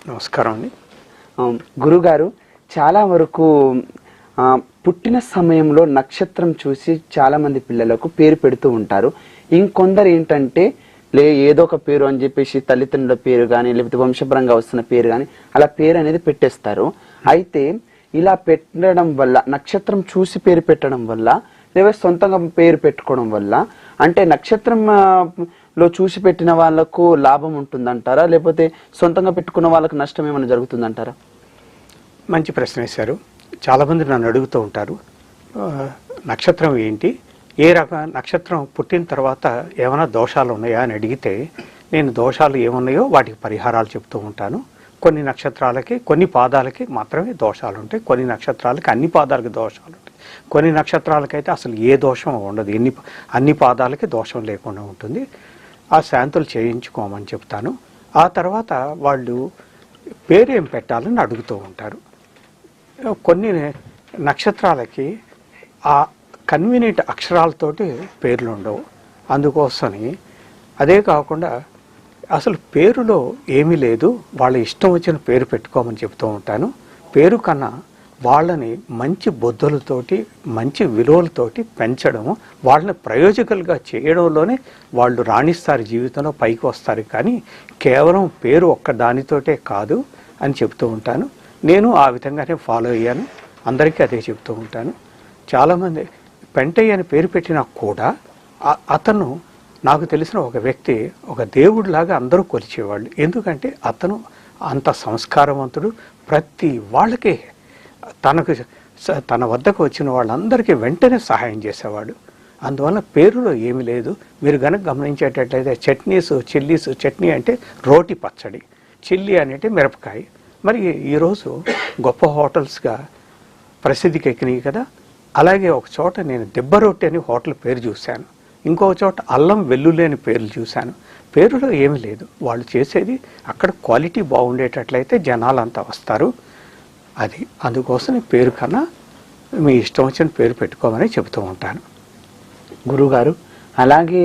నమస్కారం అండి. గురుగారు, చాలా వరకు పుట్టిన సమయంలో నక్షత్రం చూసి చాలా మంది పిల్లలకు పేరు పెడుతూ ఉంటారు. ఇంకొందరు ఏంటంటే ఏదో ఒక పేరు అని చెప్పేసి తల్లిదండ్రుల పేరు కానీ లేకపోతే వంశపరంగా వస్తున్న పేరు కానీ అలా పేరు అనేది పెట్టేస్తారు. అయితే ఇలా పెట్టడం వల్ల, నక్షత్రం చూసి పేరు పెట్టడం వల్ల లేకపోతే సొంతంగా పేరు పెట్టుకోవడం వల్ల, అంటే నక్షత్రంలో చూసి పెట్టిన వాళ్ళకు లాభం ఉంటుందంటారా, లేకపోతే సొంతంగా పెట్టుకున్న వాళ్ళకు నష్టం ఏమైనా జరుగుతుందంటారా? మంచి ప్రశ్న వేశారు. చాలామంది నన్ను అడుగుతూ ఉంటారు, నక్షత్రం ఏంటి, ఏ రకం నక్షత్రం పుట్టిన తర్వాత ఏమైనా దోషాలు ఉన్నాయా అని అడిగితే, నేను దోషాలు ఏమున్నాయో వాటికి పరిహారాలు చెప్తూ ఉంటాను. కొన్ని నక్షత్రాలకి, కొన్ని పాదాలకి మాత్రమే దోషాలు ఉంటాయి, కొన్ని నక్షత్రాలకి అన్ని పాదాలకి దోషాలు ఉంటాయి, కొన్ని నక్షత్రాలకైతే అసలు ఏ దోషం ఉండదు, అన్ని పాదాలకి దోషం లేకుండా ఉంటుంది. ఆ శాంతులు చేయించుకోమని చెప్తాను. ఆ తర్వాత వాళ్ళు పేరు ఏం పెట్టాలని అడుగుతూ ఉంటారు. కొన్ని నక్షత్రాలకి ఆ కన్వీనియంట్ అక్షరాలతోటి పేర్లు ఉండవు. అందుకోసమని అదే కాకుండా అసలు పేరులో ఏమీ లేదు, వాళ్ళ ఇష్టం వచ్చిన పేరు పెట్టుకోమని చెప్తూ ఉంటాను. పేరు కన్నా వాళ్ళని మంచి బుద్ధులతోటి, మంచి విలువలతోటి పెంచడము, వాళ్ళని ప్రయోజకులుగా చేయడంలోనే వాళ్ళు రాణిస్తారు, జీవితంలో పైకి వస్తారు. కానీ కేవలం పేరు ఒక్క దానితోటే కాదు అని చెప్తూ ఉంటాను. నేను ఆ విధంగానే ఫాలో అయ్యాను, అందరికీ అదే చెప్తూ ఉంటాను. చాలామంది పెంటయ్య అని పేరు పెట్టినా కూడా అతను, నాకు తెలిసిన ఒక వ్యక్తి, ఒక దేవుడిలాగా అందరూ కొలిచేవాళ్ళు. ఎందుకంటే అతను అంత సంస్కారవంతుడు, ప్రతి వాళ్ళకి తన వద్దకు వచ్చిన వాళ్ళందరికీ వెంటనే సహాయం చేసేవాడు. అందువల్ల పేరులో ఏమీ లేదు. మీరు కనుక గమనించేటట్లయితే చట్నీస్, చిల్లీస్, చట్నీ అంటే రోటి పచ్చడి, చిల్లీ అంటే మిరపకాయ. మరి ఈరోజు గొప్ప హోటల్స్గా ప్రసిద్ధికి ఎక్కినాయి కదా. అలాగే ఒక చోట నేను దెబ్బ రొట్టె అని హోటల్ పేరు చూశాను, ఇంకో చోట అల్లం వెల్లుల్లి అని పేర్లు చూశాను. పేరులో ఏమీ లేదు, వాళ్ళు చేసేది అక్కడ క్వాలిటీ బాగుండేటట్లయితే జనాలంతా వస్తారు. అది అందుకోసం పేరు కన్నా మీ ఇష్టం వచ్చిన పేరు పెట్టుకోమని చెబుతూ ఉంటాను. గురుగారు, అలాగే